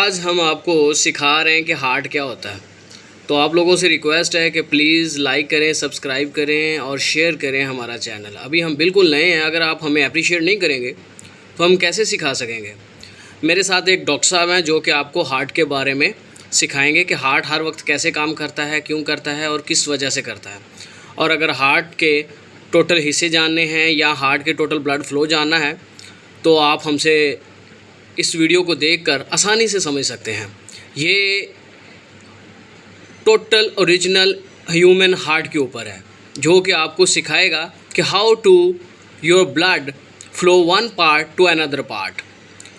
आज हम आपको सिखा रहे हैं कि हार्ट क्या होता है। तो आप लोगों से रिक्वेस्ट है कि प्लीज़ लाइक करें, सब्सक्राइब करें और शेयर करें हमारा चैनल। अभी हम बिल्कुल नए हैं, अगर आप हमें अप्रिशिएट नहीं करेंगे तो हम कैसे सिखा सकेंगे। मेरे साथ एक डॉक्टर साहब हैं जो कि आपको हार्ट के बारे में सिखाएंगे कि हार्ट हर वक्त कैसे काम करता है, क्यों करता है और किस वजह से करता है। और अगर हार्ट के टोटल हिस्से जानने हैं या हार्ट के टोटल ब्लड फ्लो जानना है तो आप हमसे इस वीडियो को देखकर आसानी से समझ सकते हैं। ये टोटल ओरिजिनल ह्यूमन हार्ट के ऊपर है, जो कि आपको सिखाएगा कि how to your blood flow one part to another part.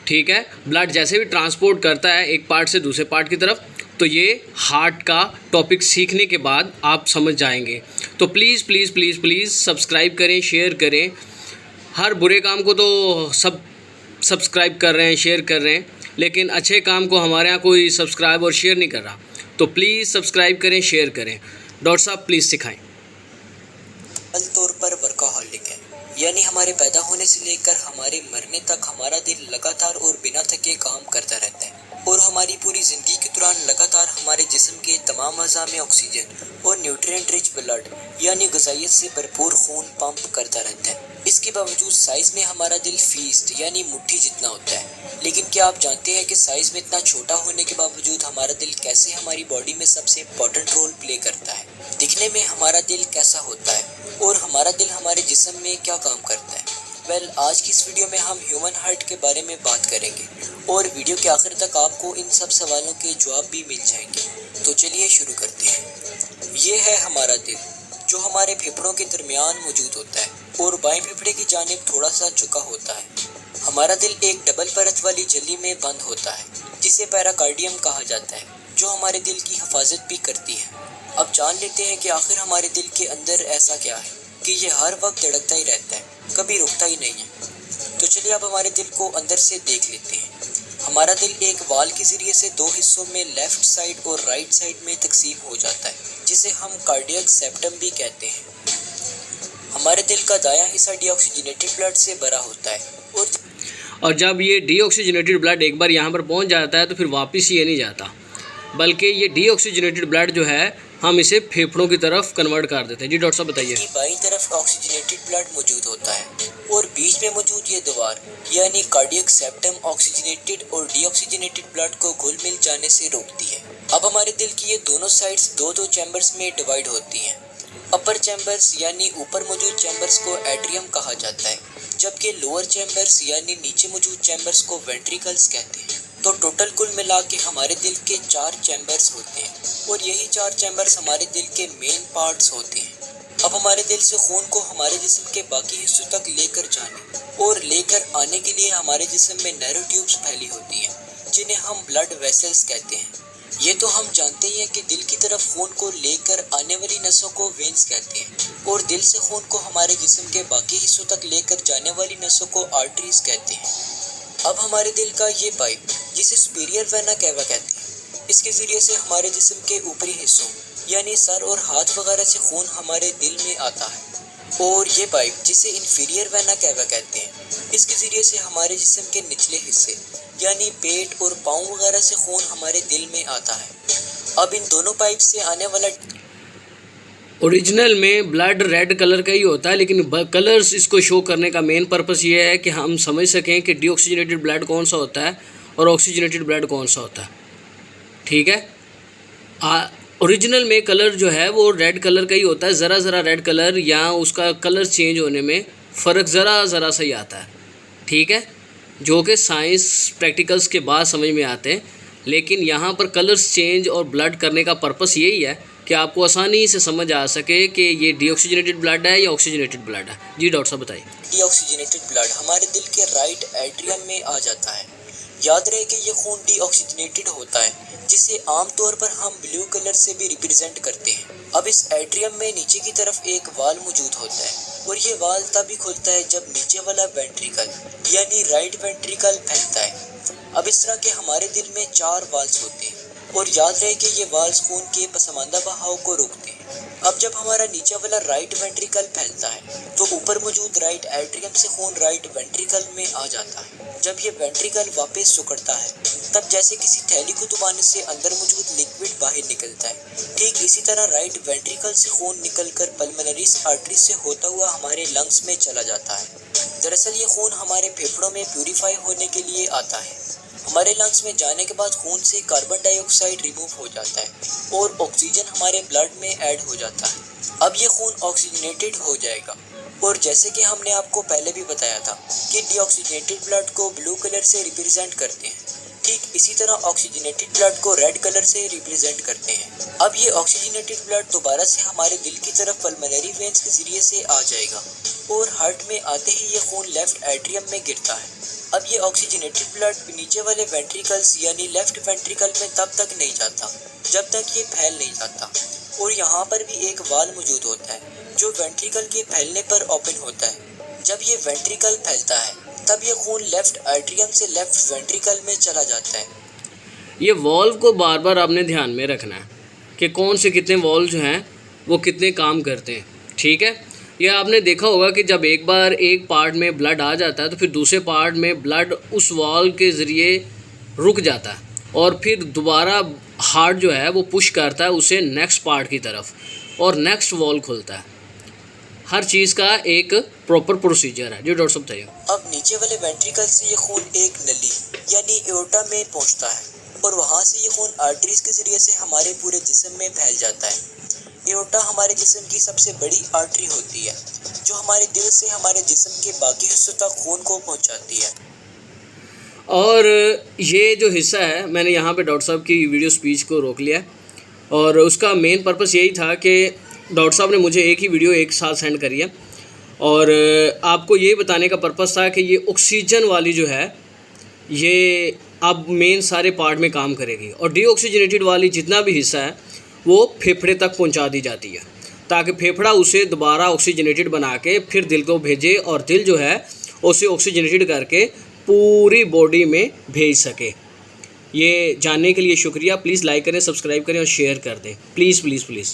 ठीक है, ब्लड जैसे भी ट्रांसपोर्ट करता है एक पार्ट से दूसरे पार्ट की तरफ, तो ये हार्ट का टॉपिक सीखने के बाद आप समझ जाएंगे। तो please please please please subscribe करें, शेयर करें। हर बुरे काम को तो सब सब्सक्राइब कर रहे हैं, शेयर कर रहे हैं, लेकिन अच्छे काम को हमारे यहाँ कोई सब्सक्राइब और शेयर नहीं कर रहा। तो प्लीज़ सब्सक्राइब करें, शेयर करें। डॉक्टर साहब प्लीज़ सिखाएं। तौर पर वर्काहॉलिक है, यानी हमारे पैदा होने से लेकर हमारे मरने तक हमारा दिल लगातार और बिना थके काम करता रहता है और हमारी पूरी ज़िंदगी के दौरान लगातार हमारे जिस्म के तमाम अज़ा में ऑक्सीजन और न्यूट्रिएंट रिच ब्लड यानी ग़िज़ाइयत से भरपूर खून पंप करता रहता है। इसके बावजूद साइज़ में हमारा दिल फीस्ट यानी मुट्ठी जितना होता है। लेकिन क्या आप जानते हैं कि साइज़ में इतना छोटा होने के बावजूद हमारा दिल कैसे हमारी बॉडी में सबसे इम्पोर्टेंट रोल प्ले करता है। दिखने में हमारा दिल कैसा होता है और हमारा दिल हमारे जिस्म में क्या काम करता है। आज की इस वीडियो में हम ह्यूमन हार्ट के बारे में बात करेंगे और वीडियो के आखिर तक आपको इन सब सवालों के जवाब भी मिल जाएंगे। तो चलिए शुरू करते हैं। ये है हमारा दिल, जो हमारे फेफड़ों के दरमियान मौजूद होता है और बाएं फेफड़े की जानिब थोड़ा सा झुका होता है। हमारा दिल एक डबल परत वाली झिल्ली में बंद होता है जिसे पेराकार्डियम कहा जाता है, जो हमारे दिल की हिफाजत भी करती है। अब जान लेते हैं कि आखिर हमारे दिल के अंदर ऐसा क्या है कि ये हर वक्त धड़कता ही रहता है, कभी रुकता ही नहीं है। तो चलिए अब हमारे दिल को अंदर से देख लेते हैं। हमारा दिल एक वाल के ज़रिए से दो हिस्सों में लेफ़्ट साइड और राइट साइड में तकसीम हो जाता है, जिसे हम कार्डियक सेप्टम भी कहते हैं। हमारे दिल का दायां हिस्सा डीऑक्सीजनेटेड ब्लड से भरा होता है और जब ये डीऑक्सीजनेटेड ब्लड एक बार यहाँ पर पहुँच जाता है तो फिर वापस ये नहीं जाता, बल्कि ये डीऑक्सीजनेटेड ब्लड जो है हम इसे फेफड़ों की तरफ कन्वर्ट कर देते हैं। जी डॉक्टर साहब बताइए। बाईं तरफ ऑक्सीजनेटेड ब्लड मौजूद होता है और बीच में मौजूद ये दीवार यानी कार्डियक सेप्टम ऑक्सीजनेटेड और डीऑक्सीजनेटेड ब्लड को घुल मिल जाने से रोकती है। अब हमारे दिल की ये दोनों साइड्स दो दो चैम्बर्स में डिवाइड होती हैं। अपर चैम्बर्स यानी ऊपर मौजूद चैम्बर्स को एट्रियम कहा जाता है, जबकि लोअर चैम्बर्स यानी नीचे मौजूद चैम्बर्स को वेंट्रिकल्स कहते हैं। तो टोटल कुल मिला के हमारे दिल के 4 चैम्बर्स होते हैं और यही 4 चैम्बर्स हमारे दिल के मेन पार्ट्स होते हैं। अब हमारे दिल से खून को हमारे जिस्म के बाकी हिस्सों तक लेकर जाने और लेकर आने के लिए हमारे जिस्म में नैरो ट्यूब्स फैली होती हैं, जिन्हें हम ब्लड वेसल्स कहते हैं। ये तो हम जानते ही हैं कि दिल की तरफ खून को लेकर आने वाली नसों को वेन्स कहते हैं और दिल से खून को हमारे जिस्म के बाकी हिस्सों तक लेकर जाने वाली नसों को आर्टरीज कहते हैं। अब हमारे दिल का ये पाइप, जिसे सुपीरियर वेना कैवा कहते हैं, इसके ज़रिए से हमारे जिस्म के ऊपरी हिस्सों यानी सर और हाथ वगैरह से खून हमारे दिल में आता है और ये पाइप, जिसे इन्फीरियर वेना कैवा कहते हैं, इसके ज़रिए से हमारे जिस्म के निचले हिस्से यानी पेट और पाँव वगैरह से खून हमारे दिल में आता है। अब इन दोनों पाइप से आने वाला ओरिजिनल में ब्लड रेड कलर का ही होता है, लेकिन कलर्स इसको शो करने का मेन पर्पस ये है कि हम समझ सकें कि डीऑक्सीजनेटेड ब्लड कौन सा होता है और ऑक्सीजनेटेड ब्लड कौन सा होता है। ठीक है, ओरिजिनल में कलर जो है वो रेड कलर का ही होता है। ज़रा ज़रा रेड कलर या उसका कलर चेंज होने में फ़र्क ज़रा ज़रा सा ही आता है। ठीक है, जो कि साइंस प्रैक्टिकल्स के बाद समझ में आते हैं, लेकिन यहाँ पर कलर्स चेंज और ब्लड करने का पर्पस यही है कि आपको आसानी से समझ आ सके कि ये डीऑक्सीजनेटेड ब्लड है या ऑक्सीजनेटेड ब्लड है। जी डॉक्टर साहब बताइए। डीऑक्सीजनेटेड ब्लड हमारे दिल के राइट एट्रियम में आ जाता है। याद रहे कि ये खून डीऑक्सीजनेटेड होता है, जिसे आमतौर पर हम ब्लू कलर से भी रिप्रेजेंट करते हैं। अब इस एट्रियम में नीचे की तरफ एक वाल मौजूद होता है और ये वाल तभी खुलता है जब नीचे वाला वेंट्रिकल यानी राइट वेंट्रिकल फैलता है। अब इस तरह के हमारे दिल में 4 वाल्स होते हैं और याद रहे कि ये वाल्स खून के पसमानदा बहाव को रोकते हैं। अब जब हमारा नीचे वाला राइट वेंट्रिकल फैलता है तो ऊपर मौजूद राइट एट्रियम से खून राइट वेंट्रिकल में आ जाता है। जब ये वेंट्रिकल वापस सिकुड़ता है तब जैसे किसी थैली को दबाने से अंदर मौजूद लिक्विड बाहर निकलता है, ठीक इसी तरह राइट वेंट्रिकल से खून निकलकर पल्मोनरी आर्टरी से होता हुआ हमारे लंग्स में चला जाता है। दरअसल ये खून हमारे फेफड़ों में प्यूरिफाई होने के लिए आता है। हमारे लंग्स में जाने के बाद खून से कार्बन डाइऑक्साइड रिमूव हो जाता है और ऑक्सीजन हमारे ब्लड में ऐड हो जाता है। अब ये खून ऑक्सीजनेटेड हो जाएगा और जैसे कि हमने आपको पहले भी बताया था कि डीऑक्सीजनेटेड ब्लड को ब्लू कलर से रिप्रेजेंट करते हैं, ठीक इसी तरह ऑक्सीजनेटेड ब्लड को रेड कलर से रिप्रेजेंट करते हैं। अब ये ऑक्सीजनेटेड ब्लड दोबारा से हमारे दिल की तरफ पल्मोनरी वेन्स के जरिए से आ जाएगा और हार्ट में आते ही ये खून लेफ्ट एट्रियम में गिरता है। अब ये ऑक्सीजनेटेड ब्लड नीचे वाले वेंट्रिकल्स यानी लेफ्ट वेंट्रिकल में तब तक नहीं जाता जब तक ये फैल नहीं जाता। और यहाँ पर भी एक वाल मौजूद होता है जो वेंट्रिकल के फैलने पर ओपन होता है। जब ये वेंट्रिकल फैलता है तब ये खून लेफ्ट एट्रियम से लेफ्ट वेंट्रिकल में चला जाता है। ये वॉल्व को बार बार आपने ध्यान में रखना है कि कौन से कितने वॉल्व जो हैं वो कितने काम करते हैं, ठीक है। ये आपने देखा होगा कि जब एक बार एक पार्ट में ब्लड आ जाता है तो फिर दूसरे पार्ट में ब्लड उस वॉल्व के ज़रिए रुक जाता है और फिर दोबारा हार्ट जो है वो पुश करता है उसे नेक्स्ट पार्ट की तरफ और नेक्स्ट वॉल्व खुलता है। हर चीज़ का एक प्रॉपर प्रोसीजर है। जो डॉक्टर साहब बताइए। अब नीचे वाले वेंट्रिकल से ये खून एक नली यानी एओर्टा में पहुंचता है और वहां से ये खून आर्टरीज के जरिए से हमारे पूरे जिस्म में फैल जाता है। एओर्टा हमारे जिस्म की सबसे बड़ी आर्टरी होती है जो हमारे दिल से हमारे जिस्म के बाकी हिस्सों तक खून को पहुंचाती है। और ये जो हिस्सा है मैंने यहाँ पे डॉक्टर साहब की वीडियो स्पीच को रोक लिया और उसका मेन पर्पस यही था कि डॉक्टर साहब ने मुझे एक ही वीडियो एक साथ सेंड करी है और आपको ये बताने का पर्पस था कि ये ऑक्सीजन वाली जो है ये अब मेन सारे पार्ट में काम करेगी और डीऑक्सीजनेटेड वाली जितना भी हिस्सा है वो फेफड़े तक पहुंचा दी जाती है ताकि फेफड़ा उसे दोबारा ऑक्सीजनेटेड बना के फिर दिल को भेजे और दिल जो है उसे ऑक्सीजनेटेड करके पूरी बॉडी में भेज सके। ये जानने के लिए शुक्रिया। प्लीज़ लाइक करें, सब्सक्राइब करें और शेयर कर दें। Please please please.